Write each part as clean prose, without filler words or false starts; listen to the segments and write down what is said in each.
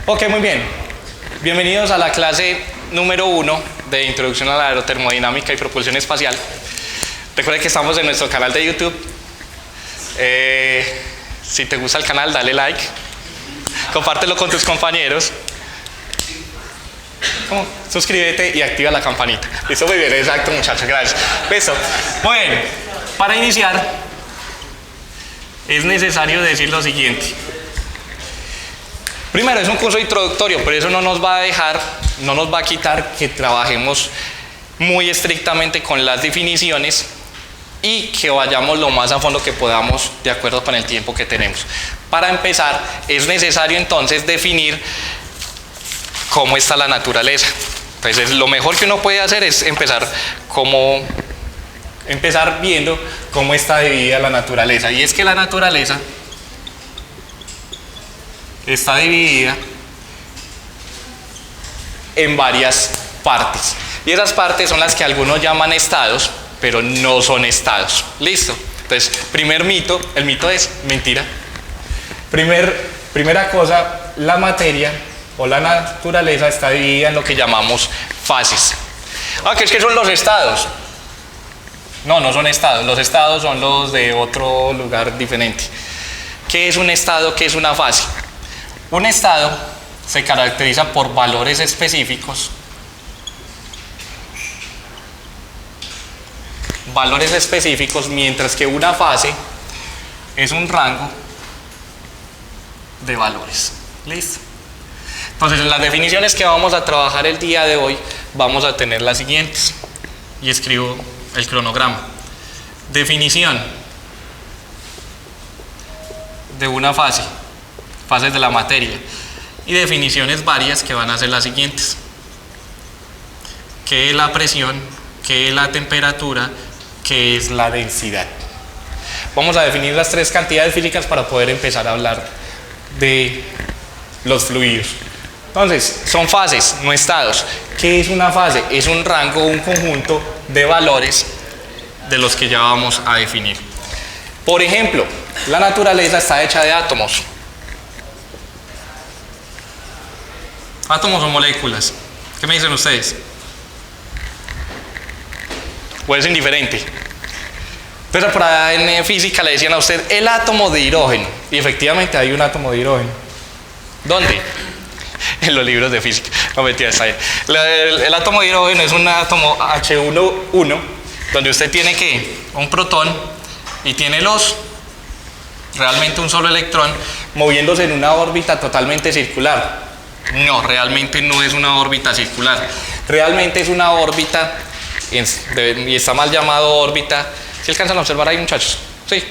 Ok, muy bien. Bienvenidos a la clase número 1 de Introducción a la Aerotermodinámica y Propulsión Espacial. Recuerden que estamos en nuestro canal de YouTube. Si te gusta el canal, dale like. Compártelo con tus compañeros. Suscríbete y activa la campanita. Listo, muy bien, exacto, muchachos, gracias. Listo. Muy bien, para iniciar, es necesario decir lo siguiente. Primero, es un curso introductorio, pero eso no nos va a quitar que trabajemos muy estrictamente con las definiciones y que vayamos lo más a fondo que podamos de acuerdo con el tiempo que tenemos. Para empezar, es necesario entonces definir cómo está la naturaleza. Entonces, lo mejor que uno puede hacer es empezar viendo cómo está dividida la naturaleza. Y es que la naturaleza está dividida en varias partes. Y esas partes son las que algunos llaman estados, pero no son estados. ¿Listo? Entonces, primer mito, el mito es mentira. Primera cosa, la materia o la naturaleza está dividida en lo que llamamos fases. ¿Qué es que son los estados? No, no son estados. Los estados son los de otro lugar diferente. ¿Qué es un estado? ¿Qué es una fase? Un estado se caracteriza por valores específicos. Valores específicos, mientras que una fase es un rango de valores. ¿Listo? Entonces, en las definiciones que vamos a trabajar el día de hoy, vamos a tener las siguientes. Y escribo el cronograma. Definición de una fase. Fases de la materia, y definiciones varias que van a ser las siguientes: ¿qué es la presión? ¿Qué es la temperatura? ¿Qué es la densidad? Vamos a definir las tres cantidades físicas para poder empezar a hablar de los fluidos. Entonces, son fases, no estados. ¿Qué es una fase? Es un rango, un conjunto de valores de los que ya vamos a definir. Por ejemplo, la naturaleza está hecha de átomos. ¿Átomos o moléculas? ¿Qué me dicen ustedes? ¿O es indiferente? Entonces, por allá en física le decían a usted el átomo de hidrógeno. Y efectivamente hay un átomo de hidrógeno. ¿Dónde? En los libros de física. No, mentira, está bien. El átomo de hidrógeno es un átomo H1, donde usted tiene un protón y tiene realmente un solo electrón moviéndose en una órbita totalmente circular. No, realmente no es una órbita circular. Realmente es una órbita, y está mal llamado órbita. ¿Sí alcanzan a observar ahí, muchachos? Sí.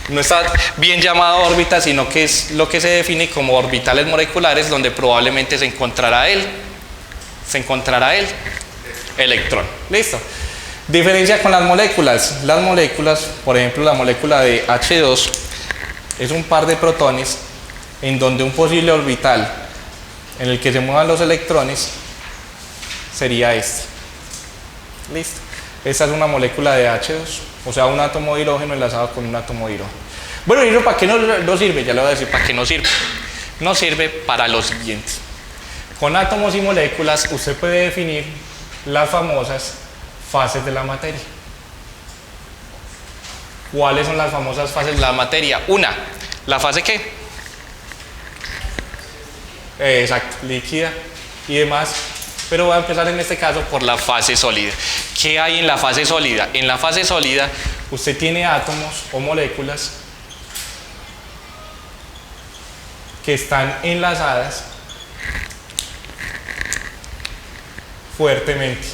No está bien llamado órbita, sino que es lo que se define como orbitales moleculares, donde probablemente se encontrará el electrón. ¿Listo? Diferencia con las moléculas. Las moléculas, por ejemplo, la molécula de H2 es un par de protones en donde un posible orbital en el que se muevan los electrones sería este. Listo. Esta es una molécula de H2, o sea, un átomo de hidrógeno enlazado con un átomo de hidrógeno. Bueno, ¿y eso para qué no sirve? Ya le voy a decir para qué no sirve. No sirve para lo siguiente. Con átomos y moléculas usted puede definir las famosas fases de la materia. ¿Cuáles son las famosas fases de la materia? Una, ¿la fase qué? Exacto, líquida y demás, pero voy a empezar en este caso por la fase sólida. ¿Qué hay en la fase sólida? En la fase sólida usted tiene átomos o moléculas que están enlazadas fuertemente.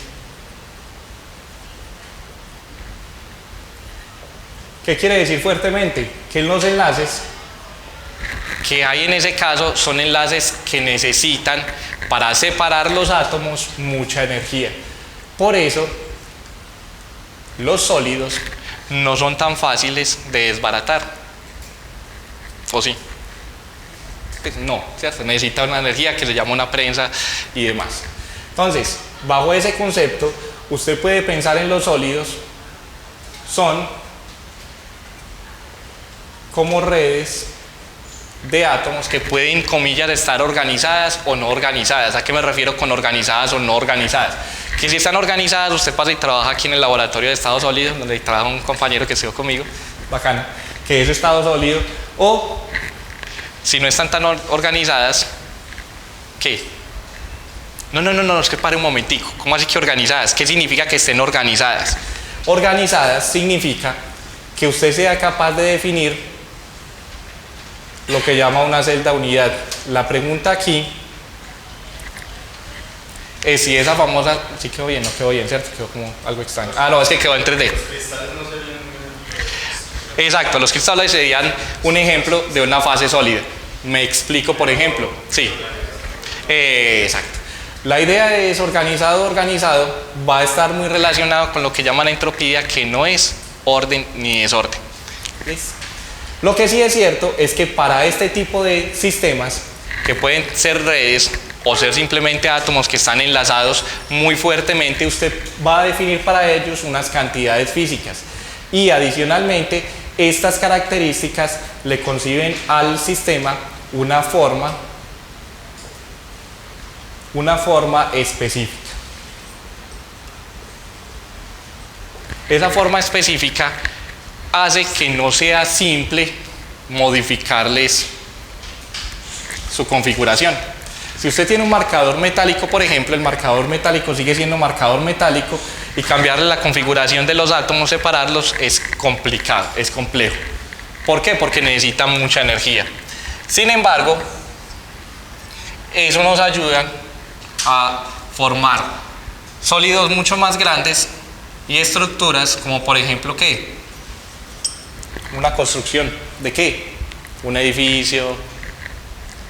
¿Qué quiere decir fuertemente? Que los enlaces que hay en ese caso son enlaces que necesitan para separar los átomos mucha energía. Por eso los sólidos no son tan fáciles de desbaratar. ¿O sí? Pues no, ¿cierto? Necesita una energía que se llama una prensa y demás. Entonces, bajo ese concepto, usted puede pensar en los sólidos, son como redes de átomos que pueden, comillas, estar organizadas o no organizadas. ¿A qué me refiero con organizadas o no organizadas? Que si están organizadas, usted pasa y trabaja aquí en el laboratorio de estado sólido, donde trabaja un compañero que estudió conmigo, bacano, que es estado sólido, o si no están tan organizadas, ¿qué? No, es que pare un momentico. ¿Cómo así que organizadas? ¿Qué significa que estén organizadas? Organizadas significa que usted sea capaz de definir lo que llama una celda unidad. La pregunta aquí es si esa famosa, sí quedó bien, no quedó bien, ¿cierto? Quedó como algo extraño. Ah, no, es que quedó en 3D. Los cristales no serían. Exacto, los cristales serían un ejemplo de una fase sólida. Me explico, por ejemplo. Sí. Exacto. La idea de desorganizado organizado va a estar muy relacionado con lo que llaman entropía, que no es orden ni desorden. ¿Listo? Lo que sí es cierto es que para este tipo de sistemas, que pueden ser redes o ser simplemente átomos que están enlazados muy fuertemente, usted va a definir para ellos unas cantidades físicas. Y adicionalmente, estas características le conciben al sistema una forma específica. Esa forma específica hace que no sea simple modificarles su configuración. Si usted tiene un marcador metálico, por ejemplo, el marcador metálico sigue siendo marcador metálico y cambiarle la configuración de los átomos, separarlos, es complicado, es complejo. ¿Por qué? Porque necesita mucha energía. Sin embargo, eso nos ayuda a formar sólidos mucho más grandes y estructuras como, por ejemplo, ¿qué? Una construcción. ¿De qué? Un edificio,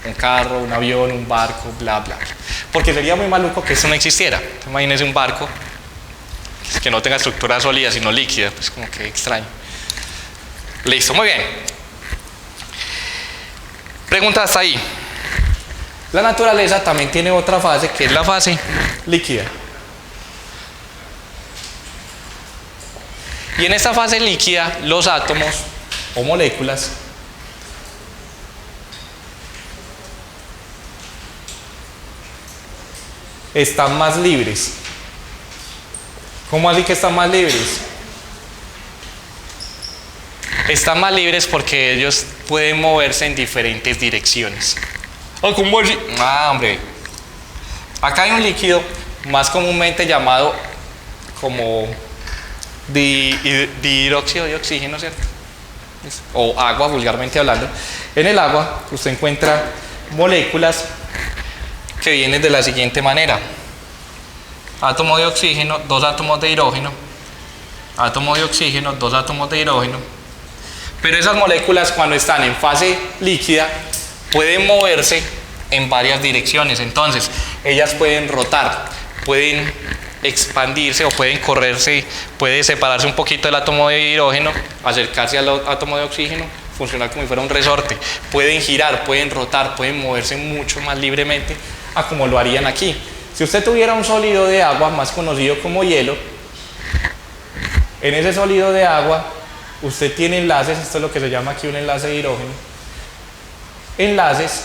un carro, un avión, un barco, bla, bla. Porque sería muy maluco que eso no existiera. Imagínense un barco que no tenga estructura sólida, sino líquida. Pues como que extraño. Listo, muy bien. Pregunta hasta ahí. La naturaleza también tiene otra fase, que es la fase líquida. Y en esta fase líquida, los átomos o moléculas están más libres. ¿Cómo así que están más libres? Están más libres porque ellos pueden moverse en diferentes direcciones. ¿Cómo así? Hombre. Acá hay un líquido más comúnmente llamado como dióxido de oxígeno, ¿cierto? O agua, vulgarmente hablando. En el agua usted encuentra moléculas que vienen de la siguiente manera: átomo de oxígeno, dos átomos de hidrógeno, átomo de oxígeno, dos átomos de hidrógeno. Pero esas moléculas, cuando están en fase líquida, pueden moverse en varias direcciones. Entonces ellas pueden rotar, pueden expandirse o pueden correrse, puede separarse un poquito del átomo de hidrógeno, acercarse al átomo de oxígeno, funcionar como si fuera un resorte. Pueden girar, pueden rotar, pueden moverse mucho más libremente a como lo harían aquí. Si usted tuviera un sólido de agua, más conocido como hielo, en ese sólido de agua usted tiene enlaces, esto es lo que se llama aquí un enlace de hidrógeno, enlaces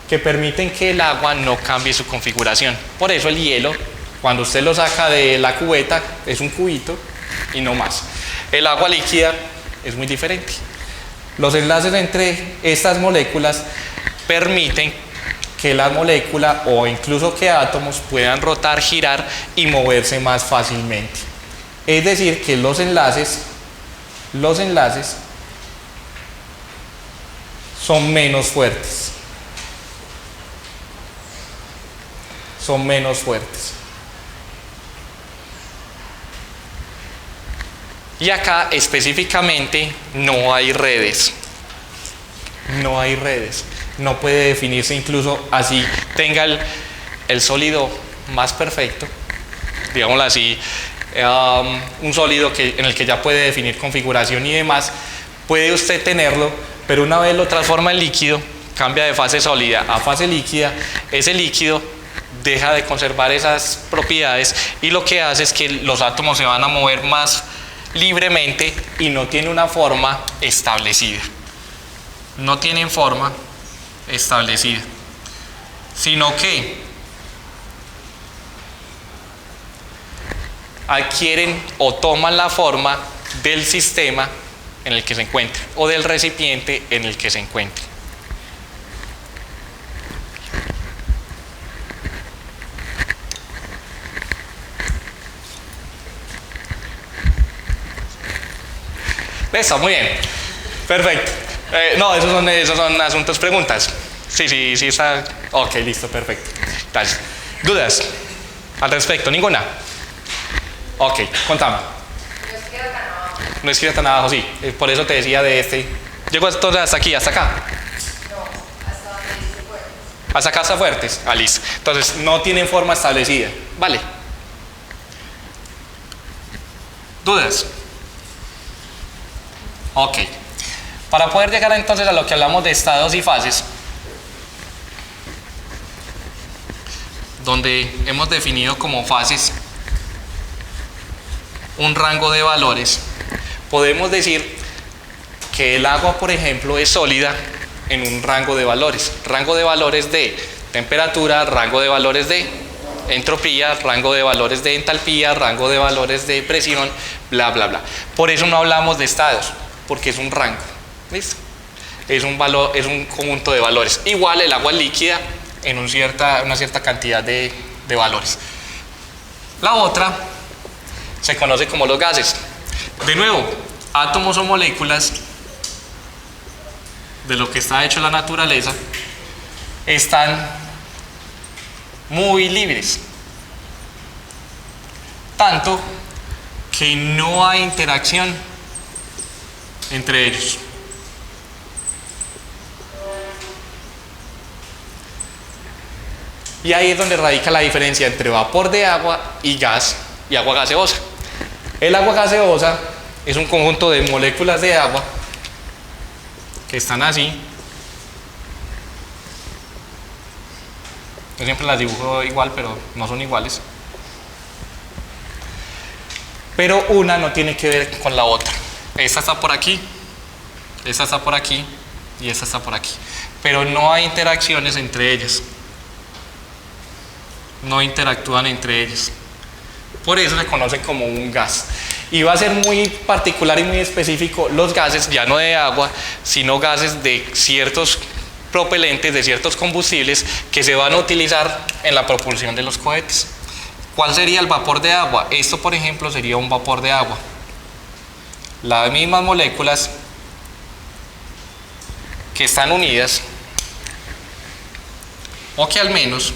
que permiten que el agua no cambie su configuración. Por eso el hielo, cuando usted lo saca de la cubeta, es un cubito y no más. El agua líquida es muy diferente. Los enlaces entre estas moléculas permiten que la molécula o incluso que átomos puedan rotar, girar y moverse más fácilmente. Es decir, que los enlaces son menos fuertes. Son menos fuertes. Y acá específicamente no hay redes. No hay redes. No puede definirse, incluso así tenga el sólido más perfecto, digámoslo así, un sólido en el que ya puede definir configuración y demás, puede usted tenerlo, pero una vez lo transforma en líquido, cambia de fase sólida a fase líquida, ese líquido deja de conservar esas propiedades y lo que hace es que los átomos se van a mover más libremente y no tiene una forma establecida. no tienen forma establecida, sino que adquieren o toman la forma del sistema en el que se encuentra o del recipiente en el que se encuentra. Listo, muy bien. Perfecto. No, esos son asuntos, preguntas. Sí, está. Ok, listo, perfecto. Gracias. ¿Dudas al respecto? ¿Ninguna? Ok, contame. No escriba tan abajo. No escriba tan abajo, sí. Por eso te decía de este. ¿Llegó entonces hasta aquí, hasta acá? No, hasta donde dice fuertes. Hasta acá está fuertes. Ah, listo. Entonces, no tienen forma establecida. Vale. ¿Dudas? Ok. Para poder llegar entonces a lo que hablamos de estados y fases, donde hemos definido como fases un rango de valores, podemos decir que el agua, por ejemplo, es sólida en un rango de valores. Rango de valores de temperatura, rango de valores de entropía, rango de valores de entalpía, rango de valores de presión, bla, bla, bla. Por eso no hablamos de estados, porque es un rango. ¿Listo? Es un valor, es un conjunto de valores. Igual el agua líquida en una cierta cantidad de valores. La otra se conoce como los gases. De nuevo, átomos o moléculas de lo que está hecho la naturaleza están muy libres, tanto que no hay interacción entre ellos. Y ahí es donde radica la diferencia entre vapor de agua y gas y agua gaseosa. El agua gaseosa es un conjunto de moléculas de agua que están así. Yo siempre las dibujo igual, pero no son iguales. Pero una no tiene que ver con la otra. Esta está por aquí, esta está por aquí y esta está por aquí. Pero no hay interacciones entre ellas. No interactúan entre ellas. Por eso se conocen como un gas. Y va a ser muy particular y muy específico los gases, ya no de agua, sino gases de ciertos propelentes, de ciertos combustibles que se van a utilizar en la propulsión de los cohetes. ¿Cuál sería el vapor de agua? Esto, por ejemplo, sería un vapor de agua. Las mismas moléculas que están unidas, o que al menos,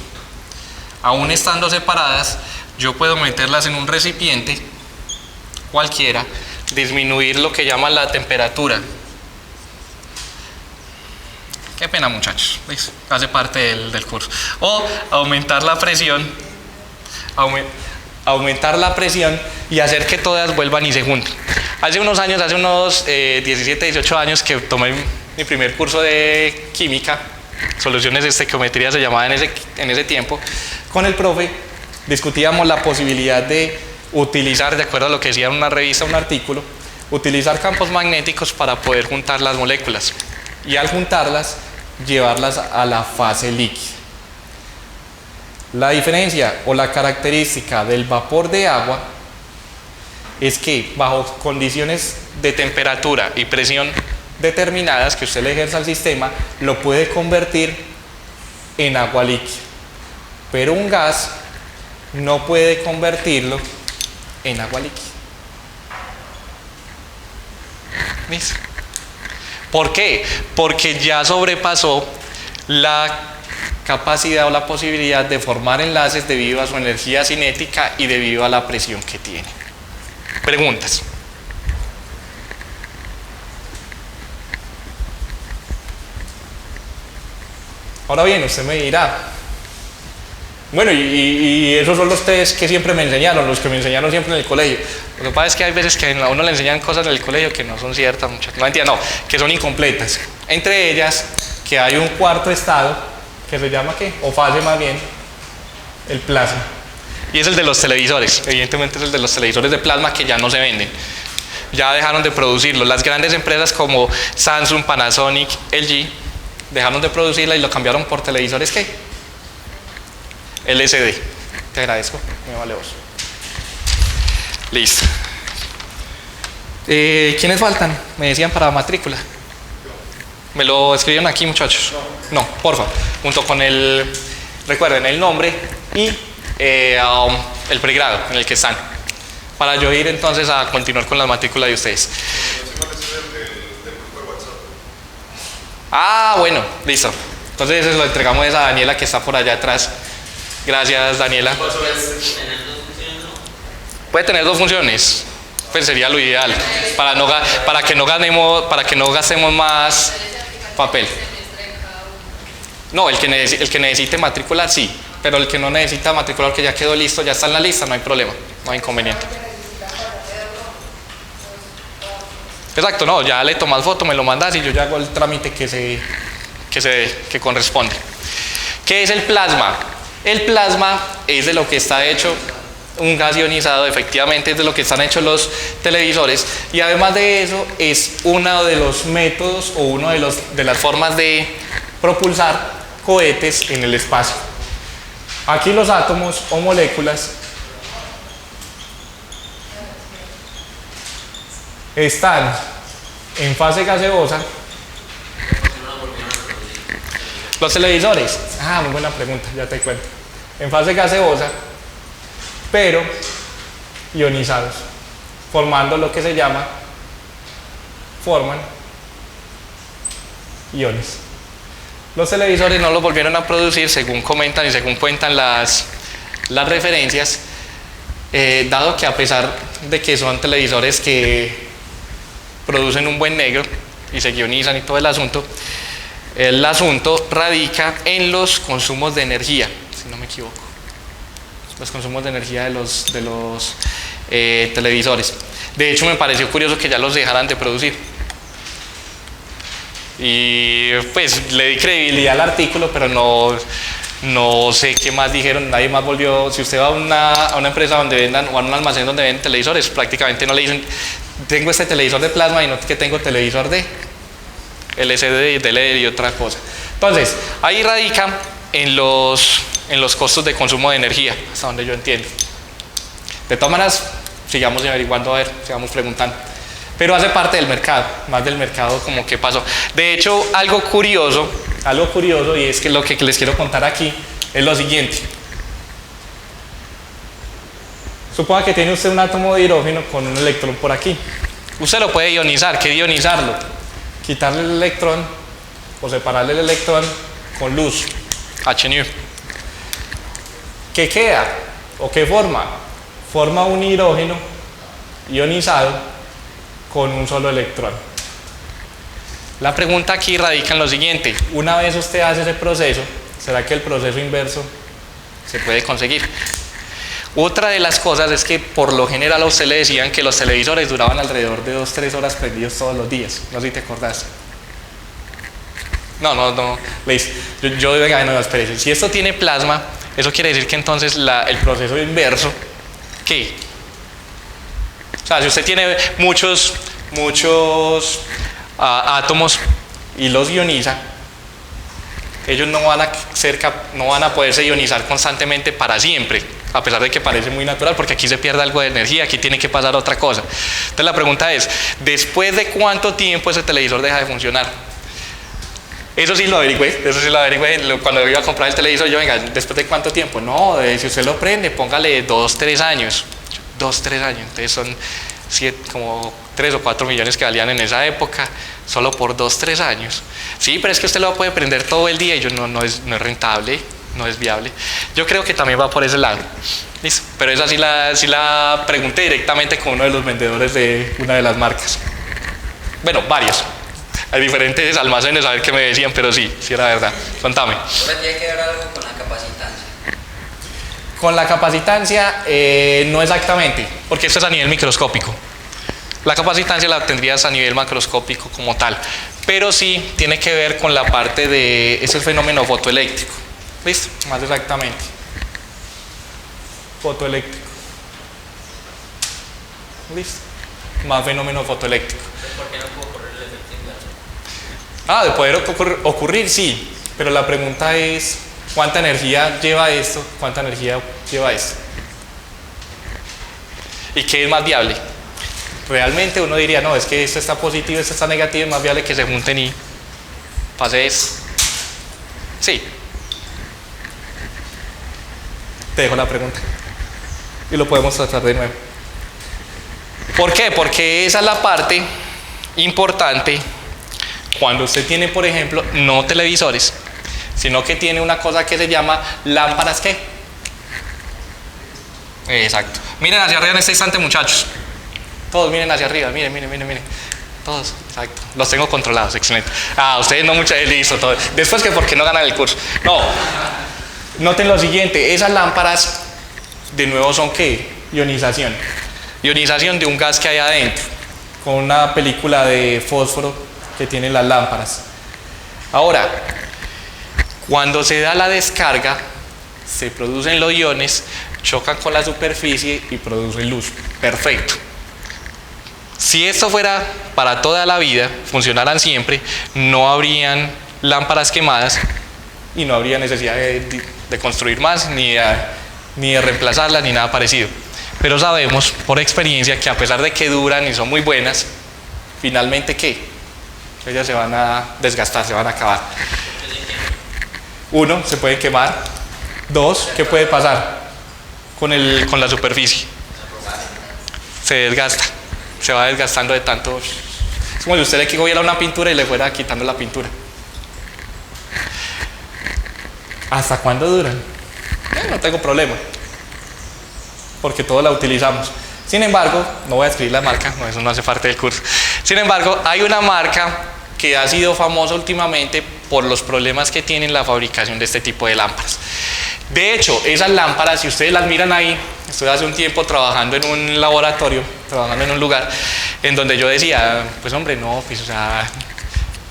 aún estando separadas, yo puedo meterlas en un recipiente cualquiera, disminuir lo que llaman la temperatura. Qué pena, muchachos, ¿ves? Hace parte del curso. O aumentar la presión, aumentar la presión y hacer que todas vuelvan y se junten. Hace unos 17, 18 años que tomé mi primer curso de química, soluciones de estequiometría se llamaba en ese tiempo, con el profe discutíamos la posibilidad de utilizar, de acuerdo a lo que decía en una revista, un artículo, utilizar campos magnéticos para poder juntar las moléculas y al juntarlas, llevarlas a la fase líquida. La diferencia o la característica del vapor de agua es que bajo condiciones de temperatura y presión determinadas que usted le ejerza al sistema, lo puede convertir en agua líquida. Pero un gas no puede convertirlo en agua líquida. ¿Listo? ¿Por qué? Porque ya sobrepasó la capacidad o la posibilidad de formar enlaces debido a su energía cinética y debido a la presión que tiene. Preguntas. Ahora bien, usted me dirá, bueno, y esos son los test que siempre me enseñaron, los que me enseñaron siempre en el colegio. Lo que pasa es que hay veces que a uno le enseñan cosas en el colegio que no son ciertas, muchachos. No entiendo, no, que son incompletas. Entre ellas, que hay un cuarto estado, que se llama ¿qué? O fase más bien, el plasma. Y es el de los televisores, evidentemente es el de los televisores de plasma que ya no se venden. ya dejaron de producirlo. Las grandes empresas como Samsung, Panasonic, LG dejaron de producirla y lo cambiaron por televisores ¿qué? LCD. Te agradezco, me vale vos. Listo. ¿Quiénes faltan? Me decían para matrícula. ¿Me lo escribieron aquí, muchachos? No, porfa. Junto con el, recuerden, el nombre y el pregrado en el que están. Para yo ir entonces a continuar con la matrícula de ustedes. Ah, bueno, listo. Entonces eso lo entregamos a Daniela que está por allá atrás. Gracias, Daniela. Puede tener dos funciones. Pues sería lo ideal para que no gastemos más papel. No, el que necesite matricular sí, pero el que no necesita matricular que ya quedó listo, ya está en la lista, no hay problema, no hay inconveniente. Exacto, no, ya le tomas foto, me lo mandas y yo ya hago el trámite que corresponde. ¿Qué es el plasma? El plasma es de lo que está hecho un gas ionizado, efectivamente es de lo que están hechos los televisores, y además de eso es uno de los métodos o una de las formas de propulsar cohetes en el espacio. Aquí los átomos o moléculas están en fase gaseosa. Los televisores, muy buena pregunta, ya te cuento. En fase gaseosa, pero ionizados, formando lo que se llama, forman iones. Los televisores no los volvieron a producir, según comentan y según cuentan las referencias, dado que a pesar de que son televisores que producen un buen negro y se ionizan y todo el asunto radica en los consumos de energía, si no me equivoco. Los consumos de energía de los televisores. De hecho, me pareció curioso que ya los dejaran de producir. Y pues le di credibilidad al artículo, pero no sé qué más dijeron. Nadie más volvió. Si usted va a una empresa donde vendan o a un almacén donde venden televisores, prácticamente no le dicen: tengo este televisor de plasma y no que tengo televisor de LCD, de LED y otra cosa. Entonces, ahí radica en los costos de consumo de energía, hasta donde yo entiendo. De todas maneras, sigamos averiguando, a ver, sigamos preguntando. Pero hace parte del mercado, más del mercado como que pasó. De hecho, algo curioso, y es que lo que les quiero contar aquí es lo siguiente. Suponga que tiene usted un átomo de hidrógeno con un electrón por aquí. Usted lo puede ionizar. ¿Qué ionizarlo? Quitarle el electrón o separarle el electrón con luz, HNU. ¿Qué queda? ¿O qué forma? Forma un hidrógeno ionizado con un solo electrón. La pregunta aquí radica en lo siguiente: una vez usted hace ese proceso, ¿será que el proceso inverso se puede conseguir? Otra de las cosas es que por lo general a usted le decían que los televisores duraban alrededor de 2-3 horas prendidos todos los días. No sé si te acordás. No. Venga, no, espérese. Si esto tiene plasma, eso quiere decir que entonces el proceso inverso, ¿qué? O sea, si usted tiene muchos átomos y los ioniza, ellos no van a poderse ionizar constantemente para siempre, a pesar de que parece muy natural, porque aquí se pierde algo de energía, aquí tiene que pasar otra cosa. Entonces la pregunta es: ¿después de cuánto tiempo ese televisor deja de funcionar? Eso sí lo averigüé. Cuando iba a comprar el televisor, yo, venga, ¿después de cuánto tiempo? No, si usted lo prende, póngale 2-3 años. 2-3 años, entonces son como 3 o 4 millones que valían en esa época, solo por 2-3 años. Sí, pero es que usted lo puede prender todo el día y no es rentable, no es viable. Yo creo que también va por ese lado. ¿Listo? Pero esa sí la pregunté directamente con uno de los vendedores de una de las marcas. Bueno, varios. Hay diferentes almacenes a ver qué me decían, pero sí era verdad. Contame. ¿Ahora tiene que ver algo con la capacitancia? Con la capacitancia, no exactamente, porque esto es a nivel microscópico. La capacitancia la tendrías a nivel macroscópico como tal, pero sí tiene que ver con la parte de ese fenómeno fotoeléctrico. ¿Listo? Más exactamente. Fotoeléctrico. ¿Listo? más fenómeno fotoeléctrico. ¿Por qué no puedo correr el efecto inverso? De poder ocurrir, sí, pero la pregunta es, ¿cuánta energía lleva esto? ¿Cuánta energía lleva esto? ¿Y qué es más viable? Realmente uno diría, no, es que esto está positivo, esto está negativo, es más viable que se junten y pase eso. Sí. Te dejo la pregunta. Y lo podemos tratar de nuevo. ¿Por qué? Porque esa es la parte importante cuando usted tiene, por ejemplo, no televisores, sino que tiene una cosa que se llama lámparas, ¿qué? Exacto. Miren hacia arriba en este instante, muchachos. Todos miren hacia arriba, miren. Todos, exacto. Los tengo controlados, excelente. Ustedes no mucho, listo, todo. Después que porque no ganan el curso. No. Noten lo siguiente, esas lámparas, de nuevo, son ¿qué? Ionización. Ionización de un gas que hay adentro, con una película de fósforo que tienen las lámparas. Ahora, cuando se da la descarga, se producen los iones, chocan con la superficie y producen luz. Perfecto. Si esto fuera para toda la vida, funcionaran siempre, no habrían lámparas quemadas y no habría necesidad de construir más, ni de reemplazarlas, ni nada parecido. Pero sabemos por experiencia que a pesar de que duran y son muy buenas, finalmente ¿qué? Ellas se van a desgastar, se van a acabar. 1, se pueden quemar. 2, ¿qué puede pasar con la superficie? Se desgasta, se va desgastando de tanto. Es como si usted le cogiera una pintura y le fuera quitando la pintura. ¿Hasta cuándo duran? No tengo problema, porque todos la utilizamos. Sin embargo, no voy a escribir la marca, no, eso no hace parte del curso. Sin embargo, hay una marca que ha sido famosa últimamente por los problemas que tiene en la fabricación de este tipo de lámparas. De hecho, esas lámparas, si ustedes las miran ahí, estuve hace un tiempo trabajando en un laboratorio, trabajando en un lugar, en donde yo decía, pues hombre, no, pues o sea,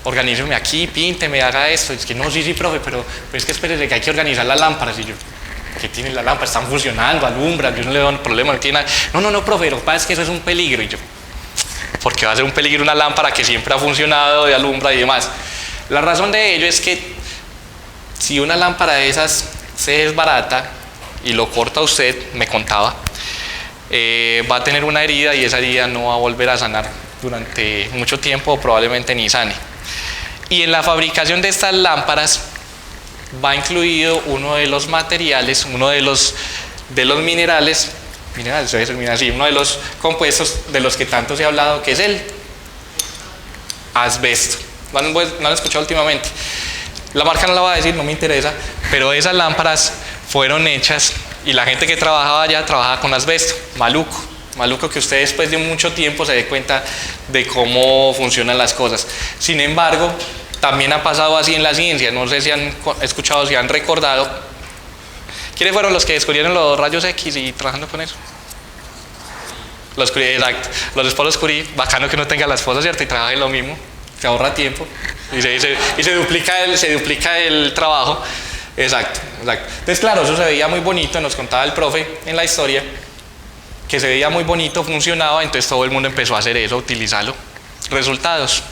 organíceme aquí, pínteme, haga esto. Es que no, sí, profe, pero es que espérese que hay que organizar las lámparas. Y yo, ¿qué tienen las lámparas? Están funcionando, alumbran, yo no le doy problema, no tiene nada. No, profe, lo que pasa es que eso es un peligro. Y yo, ¿por qué va a ser un peligro una lámpara que siempre ha funcionado, y alumbra y demás? La razón de ello es que si una lámpara de esas se desbarata y lo corta usted, me contaba, va a tener una herida y esa herida no va a volver a sanar durante mucho tiempo o probablemente ni sane. Y en la fabricación de estas lámparas va incluido uno de los materiales, uno de los minerales, uno de los compuestos de los que tanto se ha hablado, que es el asbesto. ¿No han escuchado últimamente? La marca no la voy a decir, no me interesa, pero esas lámparas fueron hechas y la gente que trabajaba allá trabajaba con asbesto. Maluco que usted después de mucho tiempo se dé cuenta de cómo funcionan las cosas. Sin embargo, también ha pasado así en la ciencia. No sé si han escuchado, si han recordado. ¿Quiénes fueron los que descubrieron los rayos X y trabajando con eso? Los Curie, exacto. Los esposos Curie, bacano que no tenga la esposa, ¿cierto? Y trabaje lo mismo, se ahorra tiempo y se duplica el trabajo. Exacto. Entonces, claro, eso se veía muy bonito, nos contaba el profe en la historia, que se veía muy bonito, funcionaba, entonces todo el mundo empezó a hacer eso, a utilizarlo. Resultados: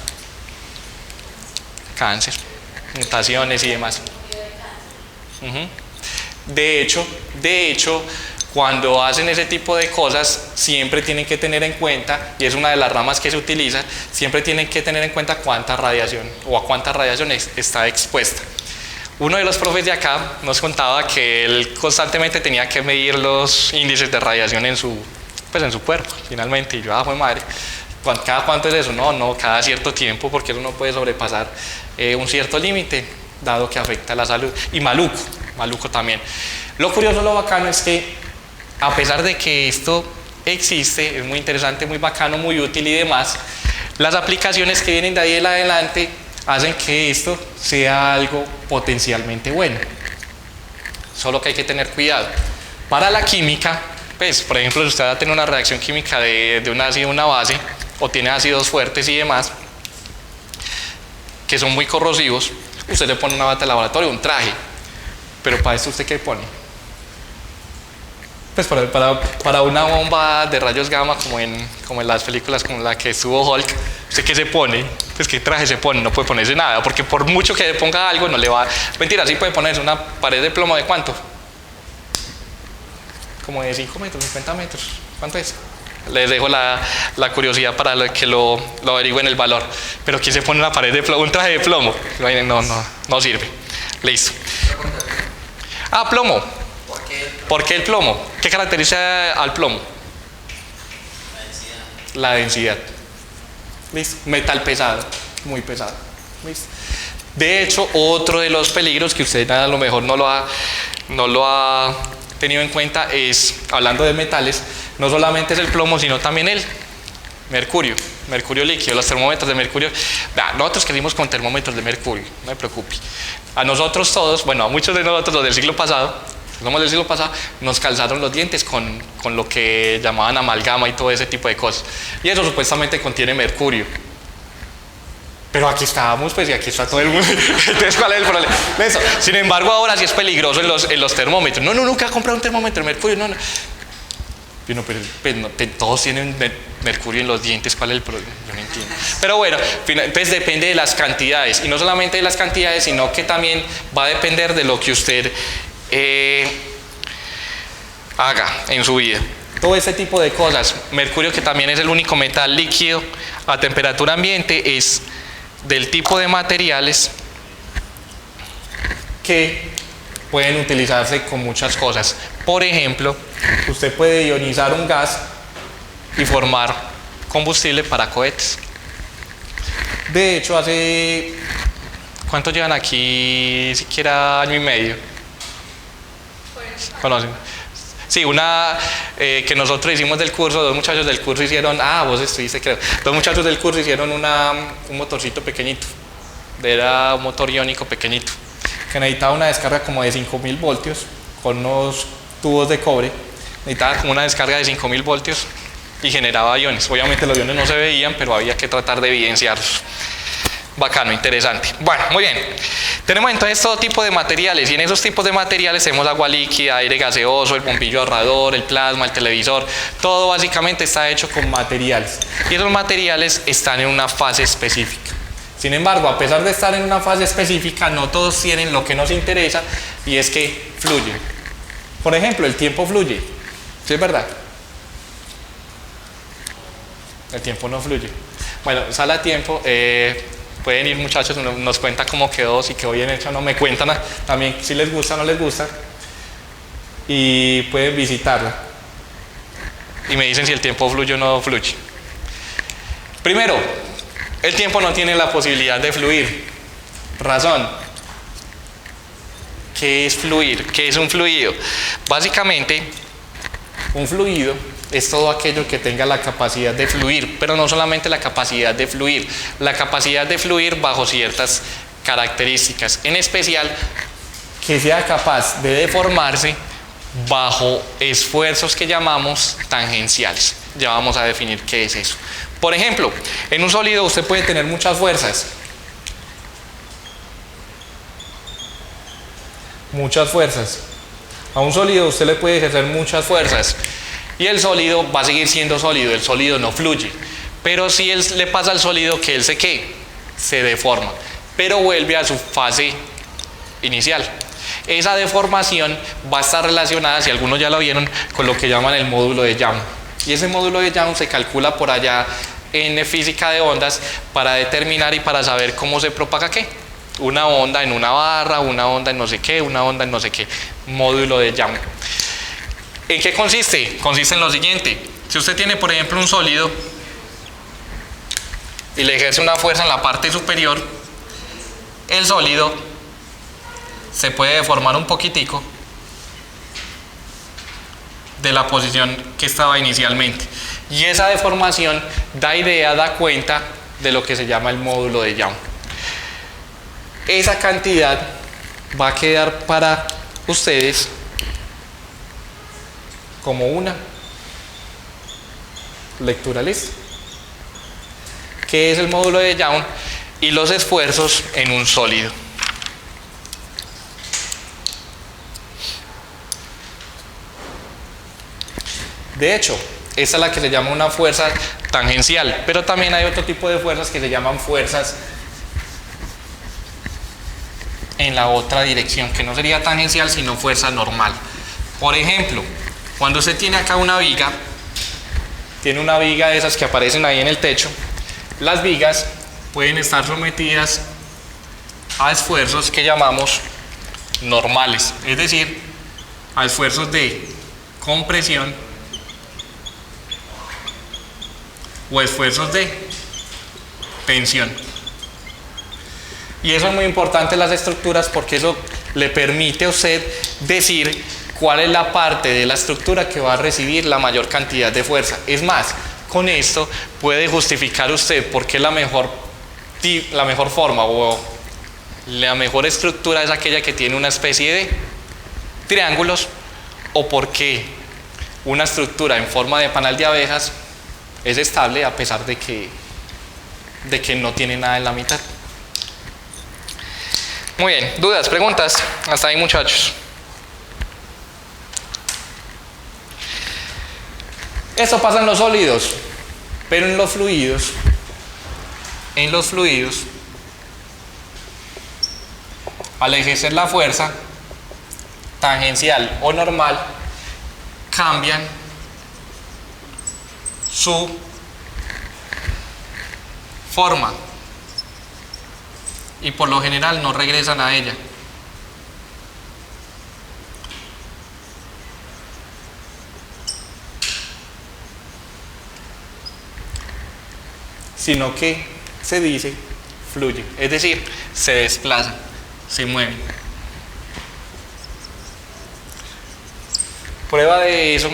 cáncer, mutaciones y demás. De hecho, cuando hacen ese tipo de cosas, siempre tienen que tener en cuenta, y es una de las ramas que se utiliza, siempre tienen que tener en cuenta cuánta radiación o a cuánta radiación está expuesta. Uno de los profes de acá nos contaba que él constantemente tenía que medir los índices de radiación en su cuerpo, finalmente. Y yo, fue madre, ¿cada cuánto es eso? No, cada cierto tiempo, porque eso no puede sobrepasar un cierto límite, dado que afecta a la salud. Y maluco también. Lo curioso, lo bacano es que, a pesar de que esto existe, es muy interesante, muy bacano, muy útil y demás, las aplicaciones que vienen de ahí en adelante hacen que esto sea algo potencialmente bueno. Solo que hay que tener cuidado. Para la química, pues, por ejemplo, si usted va a tener una reacción química de un ácido y una base, o tiene ácidos fuertes y demás, que son muy corrosivos, usted le pone una bata de laboratorio, un traje. Pero para esto, ¿usted qué pone? pues para una bomba de rayos gamma como en las películas como la que estuvo Hulk, ¿usted qué se pone? Pues qué traje se pone, no puede ponerse nada, porque por mucho que le ponga algo no le va... Mentira, sí puede ponerse una pared de plomo de ¿cuánto? Como de 5 metros, 50 metros, ¿cuánto es? Les dejo la curiosidad para que lo averigüen el valor. Pero ¿quién se pone una pared de plomo, un traje de plomo? No sirve. Listo. Ah, plomo. ¿Por qué? ¿Por qué el plomo? ¿Qué caracteriza al plomo? La densidad. La densidad. ¿Listo? Metal pesado, muy pesado. ¿Listo? De hecho, otro de los peligros que usted a lo mejor no lo ha tenido en cuenta es, hablando de metales, no solamente es el plomo, sino también el mercurio líquido, los termómetros de mercurio. Nosotros crecimos con termómetros de mercurio, no me preocupe. A nosotros todos, bueno, a muchos de nosotros, los del siglo pasado, nos calzaron los dientes con lo que llamaban amalgama y todo ese tipo de cosas. Y eso supuestamente contiene mercurio. Pero aquí estábamos, pues, y aquí está todo el mundo. Entonces, ¿cuál es el problema? Eso. Sin embargo, ahora sí es peligroso en los termómetros. No, nunca he comprado un termómetro de mercurio, no. Pero todos tienen mercurio en los dientes, ¿cuál es el problema? Yo no entiendo. Pero bueno, pues depende de las cantidades. Y no solamente de las cantidades, sino que también va a depender de lo que usted haga en su vida. Todo ese tipo de cosas. Mercurio, que también es el único metal líquido a temperatura ambiente, es del tipo de materiales que pueden utilizarse con muchas cosas. Por ejemplo, usted puede ionizar un gas y formar combustible para cohetes. De hecho, ¿cuántos llevan aquí? Siquiera año y medio. ¿Conocen? Sí, una que nosotros hicimos del curso, dos muchachos del curso hicieron, vos estuviste creo, dos muchachos del curso hicieron un motorcito pequeñito, era un motor iónico pequeñito, que necesitaba una descarga como de 5000 voltios, con unos tubos de cobre, necesitaba como una descarga de 5000 voltios y generaba iones. Obviamente los iones no se veían, pero había que tratar de evidenciarlos. Bacano, interesante. Bueno, muy bien. Tenemos entonces todo tipo de materiales y en esos tipos de materiales tenemos agua líquida, aire gaseoso, el bombillo ahorrador, el plasma, el televisor. Todo básicamente está hecho con materiales y esos materiales están en una fase específica. Sin embargo, a pesar de estar en una fase específica, no todos tienen lo que nos interesa y es que fluyen. Por ejemplo, el tiempo fluye. ¿Sí es verdad? El tiempo no fluye. Bueno, sala a tiempo. Pueden ir muchachos, nos cuenta cómo quedó, si quedó bien hecho, no me cuentan también si les gusta o no les gusta y pueden visitarla y me dicen si el tiempo fluye o no fluye. Primero, el tiempo no tiene la posibilidad de fluir. Razón. ¿Qué es fluir? ¿Qué es un fluido? Básicamente, un fluido es todo aquello que tenga la capacidad de fluir, pero no solamente la capacidad de fluir bajo ciertas características, en especial que sea capaz de deformarse bajo esfuerzos que llamamos tangenciales. Ya vamos a definir qué es eso. Por ejemplo, en un sólido usted puede tener muchas fuerzas. A un sólido usted le puede ejercer muchas fuerzas. Y el sólido va a seguir siendo sólido, el sólido no fluye. Pero si le pasa al sólido que él se deforma, pero vuelve a su fase inicial. Esa deformación va a estar relacionada, si algunos ya lo vieron, con lo que llaman el módulo de Young. Y ese módulo de Young se calcula por allá en física de ondas para determinar y para saber cómo se propaga qué. Una onda en una barra, una onda en no sé qué, una onda en no sé qué. Módulo de Young. ¿En qué consiste? Consiste en lo siguiente. Si usted tiene, por ejemplo, un sólido y le ejerce una fuerza en la parte superior, el sólido se puede deformar un poquitico de la posición que estaba inicialmente. Y esa deformación da cuenta de lo que se llama el módulo de Young. Esa cantidad va a quedar para ustedes como una lectura lista. ¿Qué es el módulo de Young? Y los esfuerzos en un sólido. De hecho, esta es la que se llama una fuerza tangencial, pero también hay otro tipo de fuerzas que se llaman fuerzas en la otra dirección, que no sería tangencial sino fuerza normal. Por ejemplo, cuando usted tiene acá una viga, tiene una viga de esas que aparecen ahí en el techo, las vigas pueden estar sometidas a esfuerzos que llamamos normales, es decir, a esfuerzos de compresión o esfuerzos de tensión. Y eso es muy importante en las estructuras porque eso le permite a usted decir cuál es la parte de la estructura que va a recibir la mayor cantidad de fuerza. Es más, con esto puede justificar usted por qué la mejor forma o la mejor estructura es aquella que tiene una especie de triángulos, o por qué una estructura en forma de panal de abejas es estable a pesar de que no tiene nada en la mitad. Muy bien, dudas, preguntas, hasta ahí muchachos. Esto pasa en los sólidos, pero en los fluidos, al ejercer la fuerza tangencial o normal, cambian su forma y por lo general no regresan a ella. Sino que se dice fluye, es decir, se desplaza, se mueve. Prueba de eso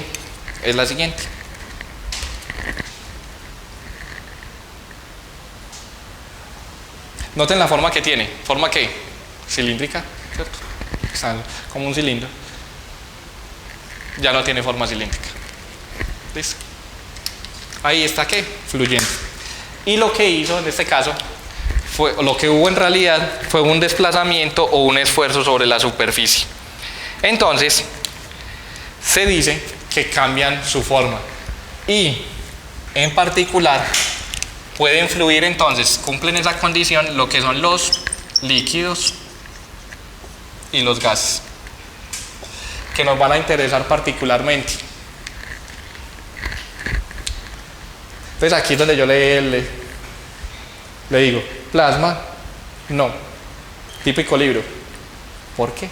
es la siguiente. Noten la forma que tiene. ¿Forma qué? Cilíndrica, ¿cierto? Está como un cilindro. Ya no tiene forma cilíndrica. ¿Listo? Ahí está ¿qué? Fluyendo. Y lo que hizo en este caso, lo que hubo en realidad fue un desplazamiento o un esfuerzo sobre la superficie. Entonces, se dice que cambian su forma. Y, en particular, pueden fluir entonces, cumplen esa condición lo que son los líquidos y los gases, que nos van a interesar particularmente. Entonces aquí es donde yo le digo, plasma, no, típico libro. ¿Por qué?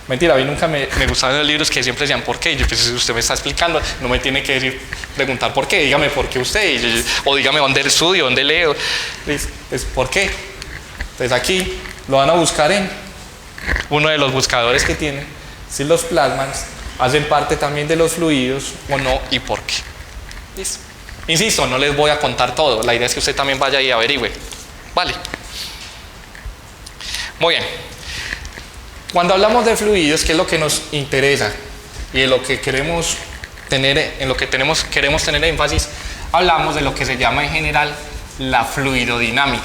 Mentira, a mí nunca me gustaban los libros que siempre decían ¿por qué? Y yo, pues si usted me está explicando, no me tiene que preguntar ¿por qué? Dígame ¿por qué usted? O dígame dónde estudio, dónde leo. Pues ¿por qué? Entonces aquí lo van a buscar en uno de los buscadores que tienen, si los plasmas hacen parte también de los fluidos o no y por qué. ¿Listo? Insisto, no les voy a contar todo, la idea es que usted también vaya y averigüe. Vale. Muy bien. Cuando hablamos de fluidos, ¿qué es lo que nos interesa? Y de lo que queremos tener, en lo que queremos tener énfasis, hablamos de lo que se llama en general la fluidodinámica.